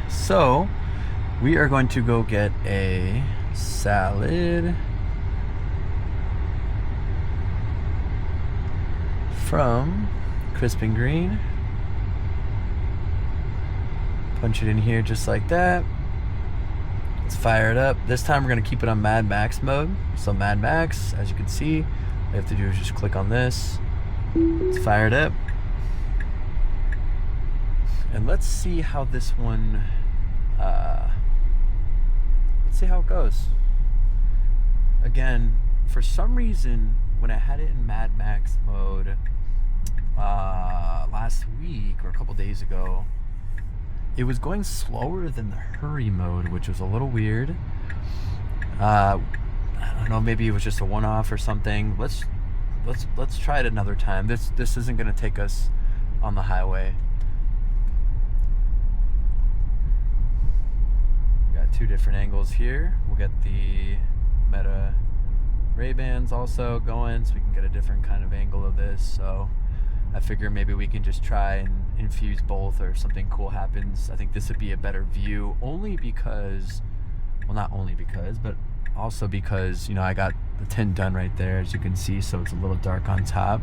So we are going to go get a salad from Crisp and Green. Punch it in here just like that. Let's fire it up. This time we're going to keep it on Mad Max mode. So Mad Max, as you can see, all you have to do is just click on this. Let's fire it up. And let's see how this one, let's see how it goes. Again, for some reason, when I had it in Mad Max mode last week or a couple days ago, it was going slower than the hurry mode, which was a little weird. I don't know, maybe it was just a one-off or something. Let's try it another time. This isn't gonna take us on the highway. We got two different angles here. We'll get the Meta Ray-Bans also going, so we can get a different kind of angle of this. So I figure maybe we can just try and infuse both, or something cool happens. I think this would be a better view, only because, well, not only because, but also because, you know, I got the tint done right there, as you can see, so it's a little dark on top.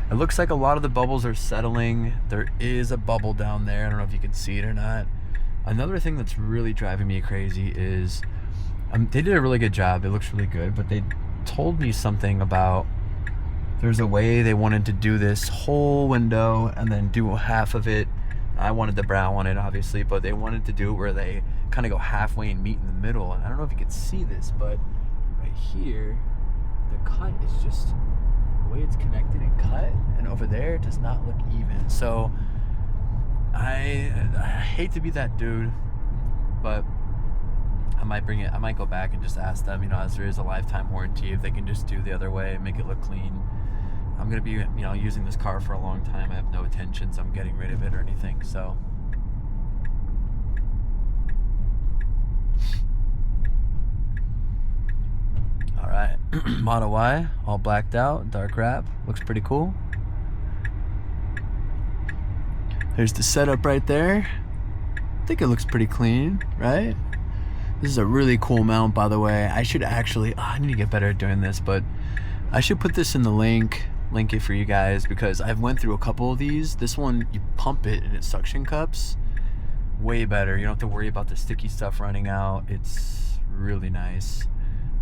It looks like a lot of the bubbles are settling. There is a bubble down there. I don't know if you can see it or not. Another thing that's really driving me crazy is they did a really good job. It looks really good, but they told me something about there's a way they wanted to do this whole window and then do half of it. I wanted the brown on it, obviously, but they wanted to do it where they kind of go halfway and meet in the middle. And I don't know if you can see this, but right here, the cut is just the way it's connected and cut, and over there it does not look even. So I hate to be that dude, but I might go back and just ask them, you know, as there is a lifetime warranty, if they can just do the other way and make it look clean. I'm gonna be, you know, using this car for a long time. I have no intentions on getting rid of it or anything, so. All right, Model Y, all blacked out, dark wrap, looks pretty cool. There's the setup right there. I think it looks pretty clean, right? This is a really cool mount, by the way. I should actually, I need to get better at doing this, but I should put this in the link it for you guys, because I've went through a couple of these. This one, you pump it and it suction cups. Way better. You don't have to worry about the sticky stuff running out. It's really nice.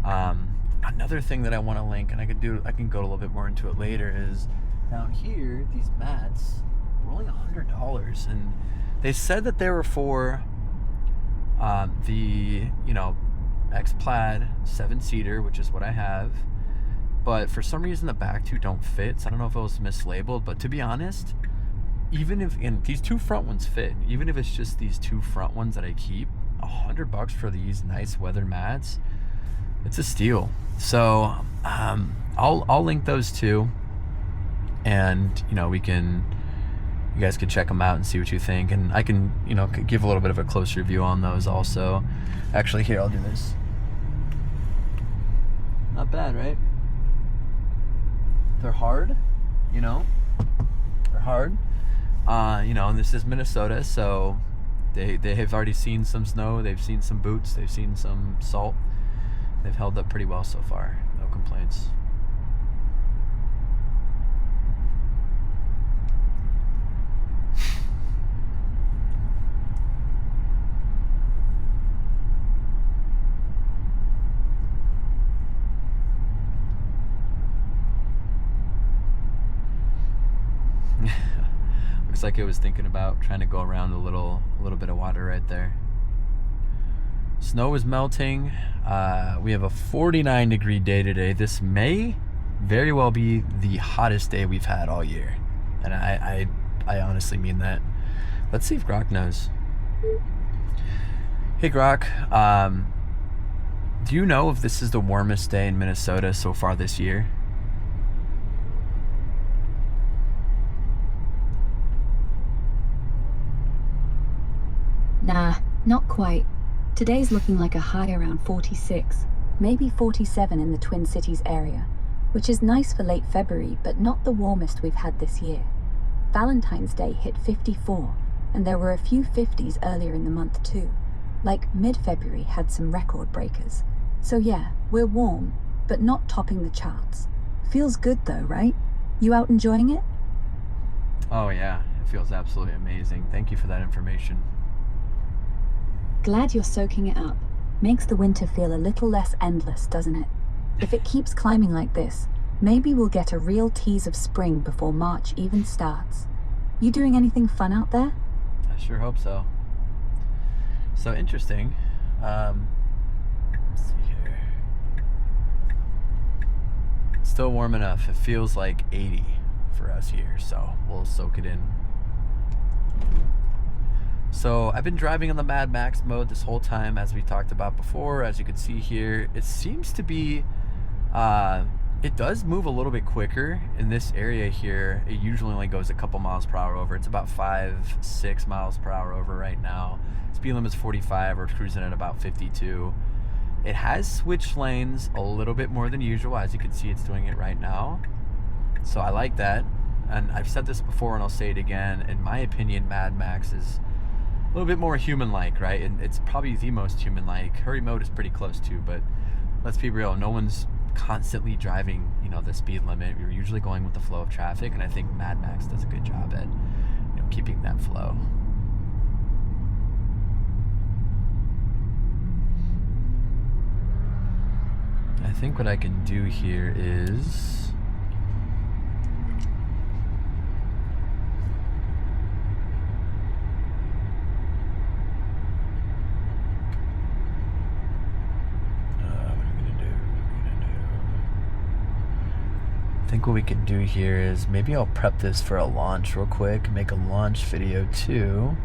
Another thing that I want to link, and I can go a little bit more into it later, is down here, these mats were only $100, and they said that they were for the, you know, X-Plaid 7-seater, which is what I have. But for some reason the back two don't fit, so I don't know if it was mislabeled. But to be honest, even if, and these two front ones fit, even if it's just these two front ones that I keep, $100 for these nice weather mats, it's a steal. So I'll link those two, and you know, you guys can check them out and see what you think, and I can, you know, give a little bit of a closer view on those also. Actually, here, I'll do this. Not bad, right? They're hard, you know, they're hard. You know, and this is Minnesota, so they have already seen some snow, they've seen some boots, they've seen some salt. They've held up pretty well so far, no complaints. Looks like it was thinking about trying to go around a little bit of water right there. Snow is melting. We have a 49-degree day today. This may very well be the hottest day we've had all year, and I honestly mean that. Let's see if Grok knows. Hey Grok, do you know if this is the warmest day in Minnesota so far this year? Nah, not quite. Today's looking like a high around 46, maybe 47 in the Twin Cities area, which is nice for late February, but not the warmest we've had this year. Valentine's Day hit 54, and there were a few 50s earlier in the month too. Like mid-February had some record breakers. So yeah, we're warm, but not topping the charts. Feels good though, right? You out enjoying it? Oh yeah, it feels absolutely amazing. Thank you for that information. Glad you're soaking it up. Makes the winter feel a little less endless, doesn't it? If it keeps climbing like this, maybe we'll get a real tease of spring before March even starts. You doing anything fun out there? I sure hope so. So interesting. Let's see here. Still warm enough. It feels like 80 for us here, so we'll soak it in. So I've been driving on the Mad Max mode this whole time, as we talked about before. As you can see here, it seems to be, it does move a little bit quicker in this area here. It usually only goes a couple miles per hour over. It's about 5-6 miles per hour over right now. Speed limit is 45. We're cruising at about 52. It has switched lanes a little bit more than usual. As you can see, it's doing it right now. So I like that. And I've said this before and I'll say it again. In my opinion, Mad Max is a little bit more human-like, right? And it's probably the most human-like. Hurry mode is pretty close too, but let's be real. No one's constantly driving, you know, the speed limit. You're usually going with the flow of traffic, and I think Mad Max does a good job at, you know, keeping that flow. I think what I can do here is what we can do here is maybe I'll prep this for a launch real quick, make a launch video too.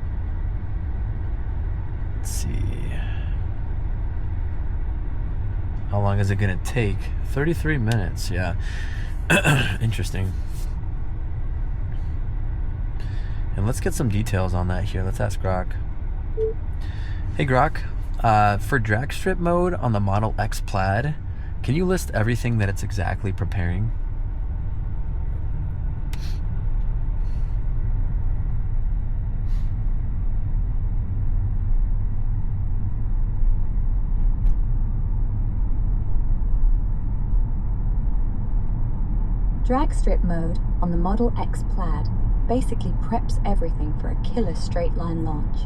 Let's see. How long is it gonna take? 33 minutes, yeah. Interesting. And let's get some details on that here. Let's ask Grok. Hey Grok, for drag strip mode on the Model X Plaid, can you list everything that it's exactly preparing? Drag strip mode on the Model X Plaid basically preps everything for a killer straight line launch.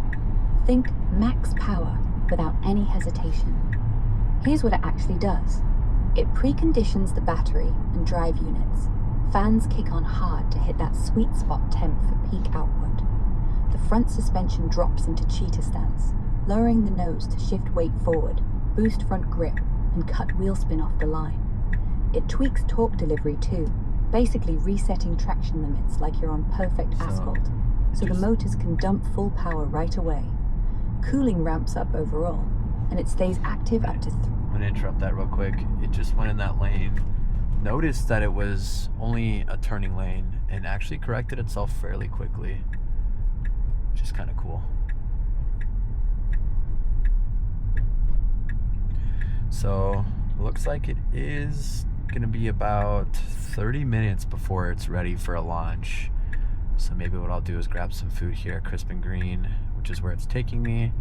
Think max power without any hesitation. Here's what it actually does. It preconditions the battery and drive units. Fans kick on hard to hit that sweet spot temp for peak output. The front suspension drops into cheetah stance, lowering the nose to shift weight forward, boost front grip, and cut wheel spin off the line. It tweaks torque delivery too, basically resetting traction limits like you're on perfect asphalt, so the motors can dump full power right away. Cooling ramps up overall, and it stays active up to I'm gonna interrupt that real quick. It just went in that lane. Noticed that it was only a turning lane and actually corrected itself fairly quickly, which is kind of cool. So looks like it is gonna be about 30 minutes before it's ready for a launch. So maybe what I'll do is grab some food here at Crisp and Green, which is where it's taking me.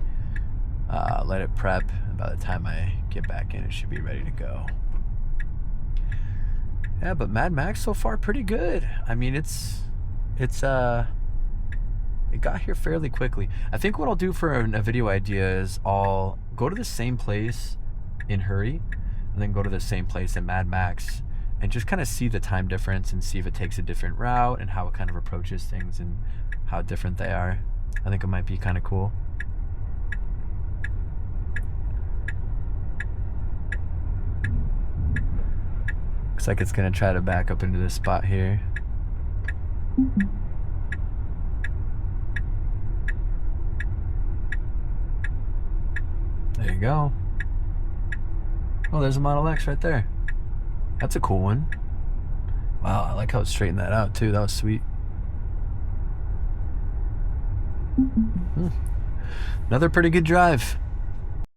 Let it prep, and by the time I get back in, it should be ready to go. Yeah, but Mad Max so far pretty good. I mean, it got here fairly quickly. I think what I'll do for a video idea is I'll go to the same place in Hurry, and then go to the same place in Mad Max, and just kind of see the time difference and see if it takes a different route and how it kind of approaches things and how different they are. I think it might be kind of cool. Looks like it's gonna try to back up into this spot here. There you go. Oh, there's a Model X right there. That's a cool one. Wow, I like how it straightened that out too. That was sweet. Another pretty good drive.